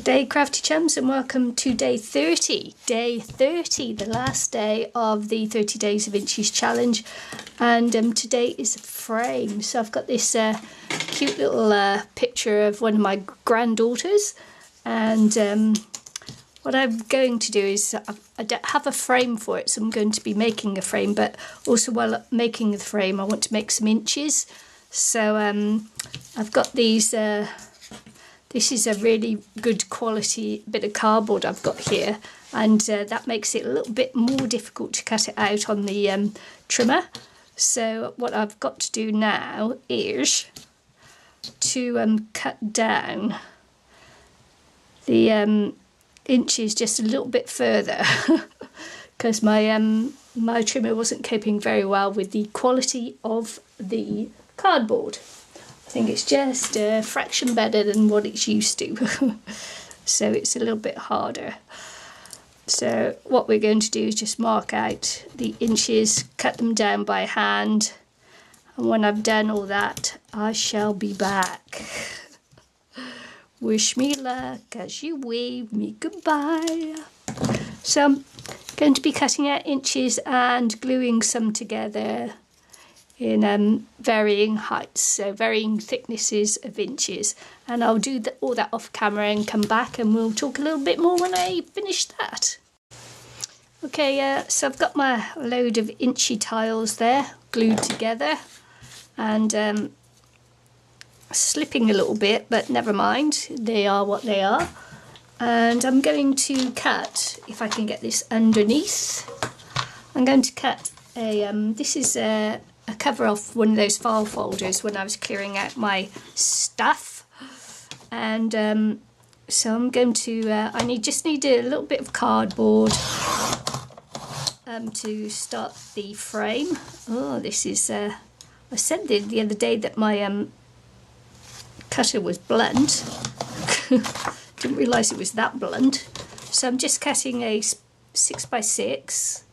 Good day, crafty chums, and welcome to day 30. Day 30, the last day of the 30 Days of Inchies challenge. And today is a frame. So I've got this cute little picture of one of my granddaughters. And what I'm going to do is, I don't have a frame for it, so I'm going to be making a frame. But also while making the frame, I want to make some inches. So I've got these... This is a really good quality bit of cardboard I've got here, and that makes it a little bit more difficult to cut it out on the trimmer. So what I've got to do now is to cut down the inches just a little bit further because my trimmer wasn't coping very well with the quality of the cardboard. I think it's just a fraction better than what it's used to, so it's a little bit harder. So what we're going to do is just mark out the inches, cut them down by hand, and when I've done all that, I shall be back. Wish me luck as you wave me goodbye. So I'm going to be cutting out inches and gluing some together in varying heights, so varying thicknesses of inches, and I'll do all that off camera and come back and we'll talk a little bit more when I finish that. Okay, so I've got my load of inchy tiles there glued together and slipping a little bit, but never mind, they are what they are. And I'm going to cut, if I can get this underneath, I'm going to cut a, this is a cover off one of those file folders when I was clearing out my stuff, and so I'm going to I just need a little bit of cardboard to start the frame. Oh, this is I said the other day that my cutter was blunt. Didn't realise it was that blunt. So I'm just cutting a 6x6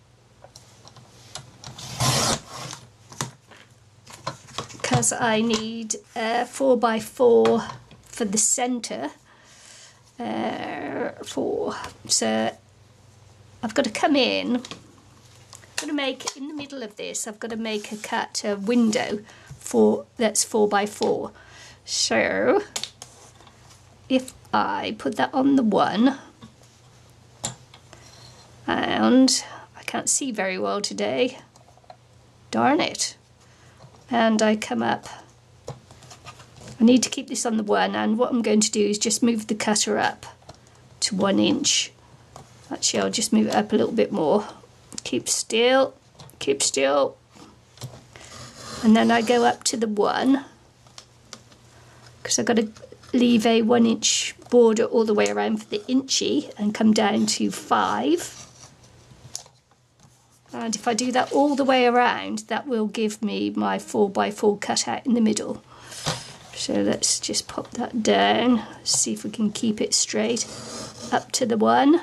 because I need 4x4 for the centre. So I've got to come in. I've got to make, in the middle of this, I've got to make a window that's 4x4. So if I put that on the one, and I can't see very well today, darn it. And I come up, I need to keep this on the one, and what I'm going to do is just move the cutter up to 1 inch. Actually, I'll just move it up a little bit more. Keep still, keep still. And then I go up to the 1, because I've got to leave a 1 inch border all the way around for the inchy and come down to 5. And if I do that all the way around, that will give me my 4x4 cutout in the middle. So let's just pop that down, see if we can keep it straight up to the 1.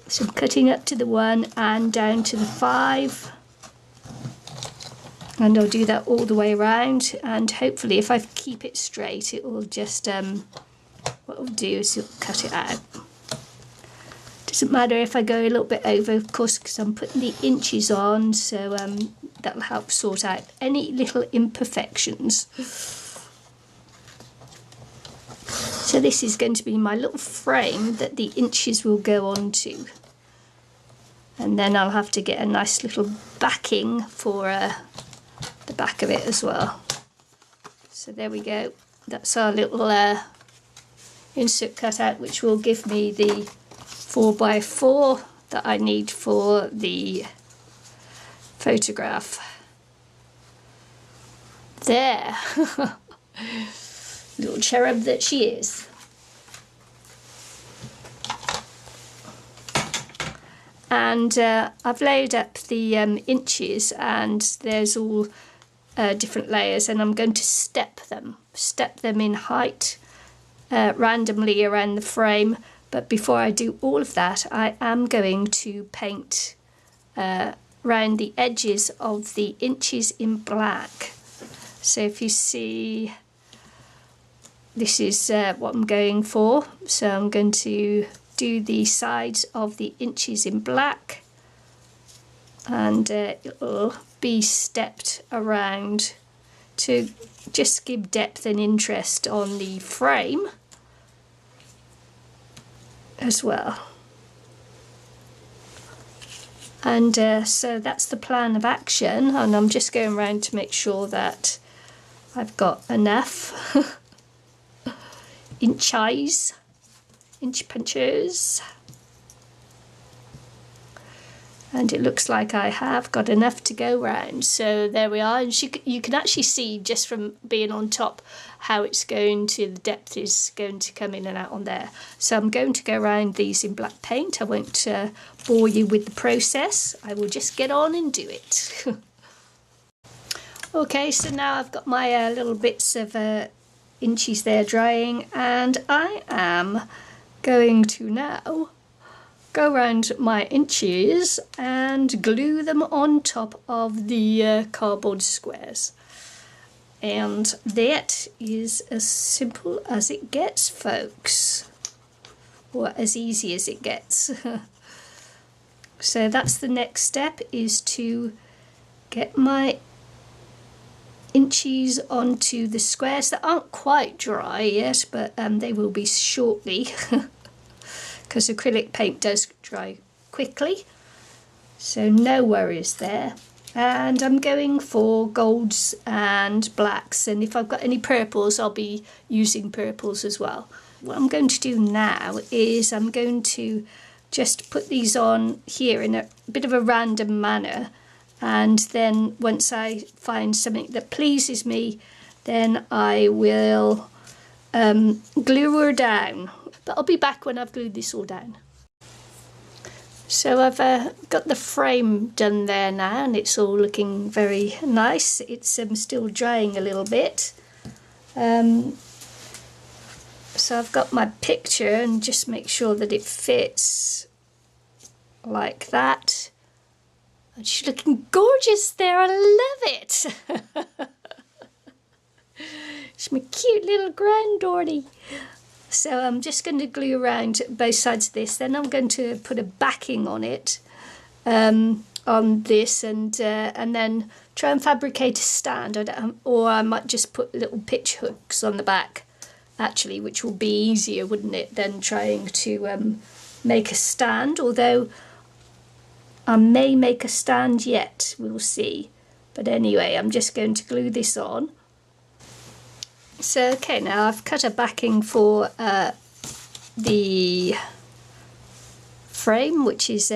So I'm cutting up to the 1 and down to the 5. And I'll do that all the way around, and hopefully if I keep it straight, it will just, what it'll do is it'll cut it out. Doesn't matter if I go a little bit over, of course, because I'm putting the inches on, so that'll help sort out any little imperfections. So this is going to be my little frame that the inches will go onto. And then I'll have to get a nice little backing for the back of it as well. So there we go. That's our little insert cutout, which will give me the 4x4 that I need for the photograph. There. Little cherub that she is. And I've laid up the inches, and there's all different layers, and I'm going to step them in height randomly around the frame. But before I do all of that, I am going to paint round the edges of the inches in black. So if you see this is what I'm going for. So I'm going to do the sides of the inches in black, and it'll be stepped around to just give depth and interest on the frame as well. And so that's the plan of action, and I'm just going around to make sure that I've got enough inch punches, and it looks like I have got enough to go round. So there we are, and you can actually see just from being on top how it's going to, the depth is going to come in and out on there. So I'm going to go around these in black paint. I won't bore you with the process. I will just get on and do it. Okay, so now I've got my little bits of inches there drying, and I am going to now go around my inches and glue them on top of the cardboard squares. And that is as simple as it gets, folks, or as easy as it gets. So that's the next step, is to get my inches onto the squares that aren't quite dry yet, but they will be shortly, because acrylic paint does dry quickly, so no worries there. And I'm going for golds and blacks, and if I've got any purples I'll be using purples as well. What I'm going to do now is I'm going to just put these on here in a bit of a random manner, and then once I find something that pleases me, then I will glue her down. But I'll be back when I've glued this all down. So I've got the frame done there now, and it's all looking very nice. It's still drying a little bit. So I've got my picture, and just make sure that it fits like that. And she's looking gorgeous there, I love it. She's my cute little granddaughter. So I'm just going to glue around both sides of this, then I'm going to put a backing on it, on this, and then try and fabricate a stand, or I might just put little pitch hooks on the back, actually, which will be easier, wouldn't it, than trying to make a stand, although I may make a stand yet, we'll see. But anyway, I'm just going to glue this on. So okay, now I've cut a backing for the frame, which is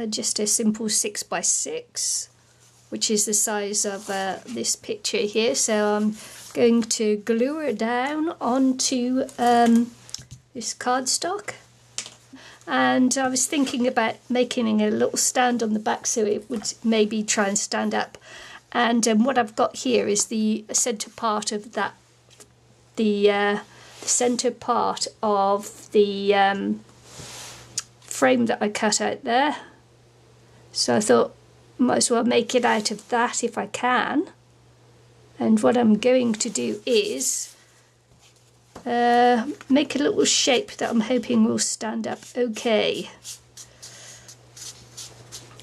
just a simple 6x6, which is the size of this picture here. So I'm going to glue her down onto this cardstock. And I was thinking about making a little stand on the back so it would maybe try and stand up. And what I've got here is the centre part of that. The centre part of the frame that I cut out there. So I thought might as well make it out of that if I can. And what I'm going to do is make a little shape that I'm hoping will stand up okay.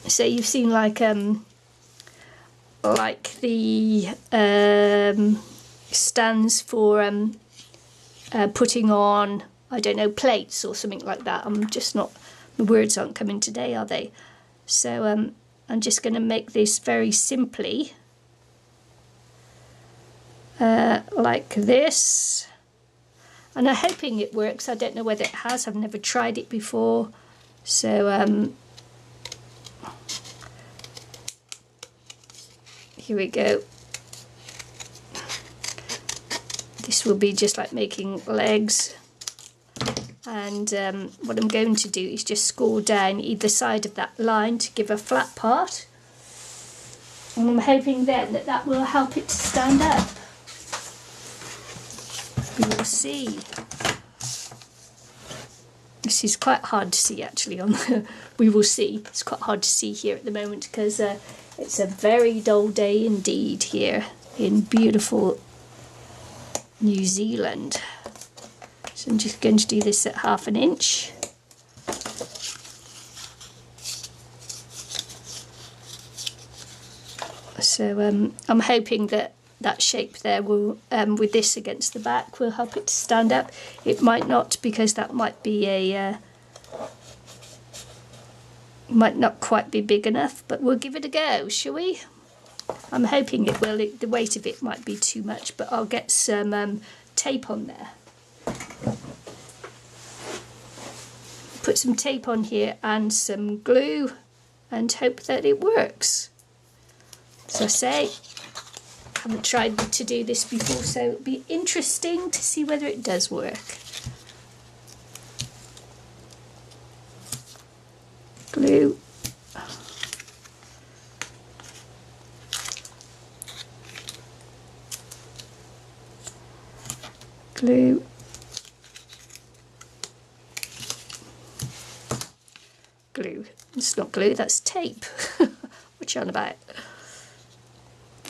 So you've seen like the stands for putting on, I don't know, plates or something like that. I'm just not, my words aren't coming today, are they? So I'm just going to make this very simply, like this. And I'm hoping it works. I don't know whether it has. I've never tried it before. So here we go. This will be just like making legs, and what I'm going to do is just score down either side of that line to give a flat part, and I'm hoping then that that will help it to stand up. We will see. This is quite hard to see actually on the, we will see. It's quite hard to see here at the moment because it's a very dull day indeed here in beautiful New Zealand. So I'm just going to do this at 1/2 inch. So I'm hoping that that shape there will, with this against the back, will help it to stand up. It might not, because that might be a might not quite be big enough, but we'll give it a go, shall we? I'm hoping it will. The weight of it might be too much, but I'll get some tape on there. Put some tape on here and some glue and hope that it works. As I say, I haven't tried to do this before, so it'll be interesting to see whether it does work. Glue. Glue. Glue. It's not glue, that's tape. What you on about?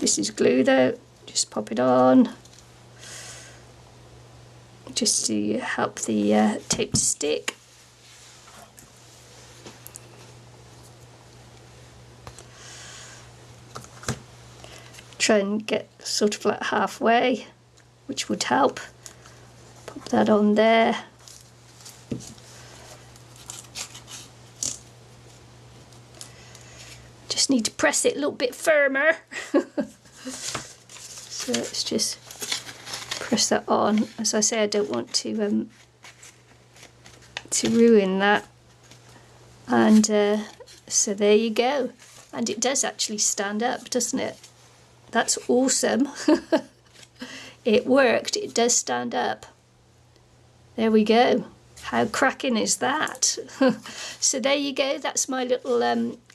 This is glue though, just pop it on. Just to help the tape to stick. Try and get sort of like halfway, which would help. Pop that on there. Just need to press it a little bit firmer. So let's just press that on. As I say, I don't want to ruin that. And so there you go. And it does actually stand up, doesn't it? That's awesome. It worked. It does stand up. There we go. How cracking is that? So there you go. That's my little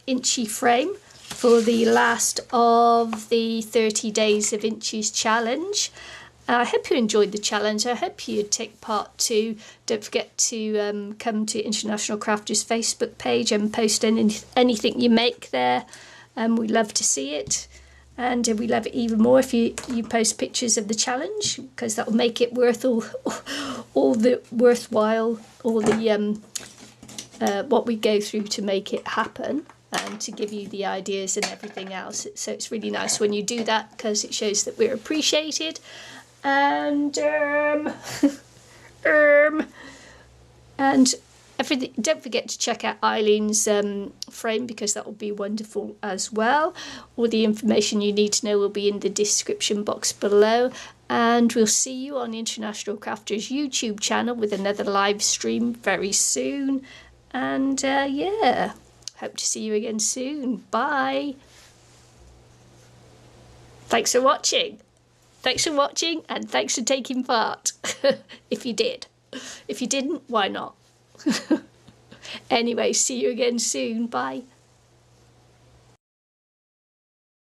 Inchie frame for the last of the 30 days of Inchies challenge. I hope you enjoyed the challenge. I hope you take part too. Don't forget to come to International Crafters Facebook page and post anything you make there. We love to see it. And we love it even more if you post pictures of the challenge, because that will make it worth all the worthwhile, all the what we go through to make it happen, and to give you the ideas and everything else. So it's really nice when you do that, because it shows that we're appreciated. And and everything. Don't forget to check out Eileen's frame, because that will be wonderful as well. All the information you need to know will be in the description box below. And we'll see you on the International Crafters YouTube channel with another live stream very soon. And yeah, hope to see you again soon. Bye. Thanks for watching. Thanks for watching, and thanks for taking part. If you did. If you didn't, why not? Anyway, see you again soon. Bye.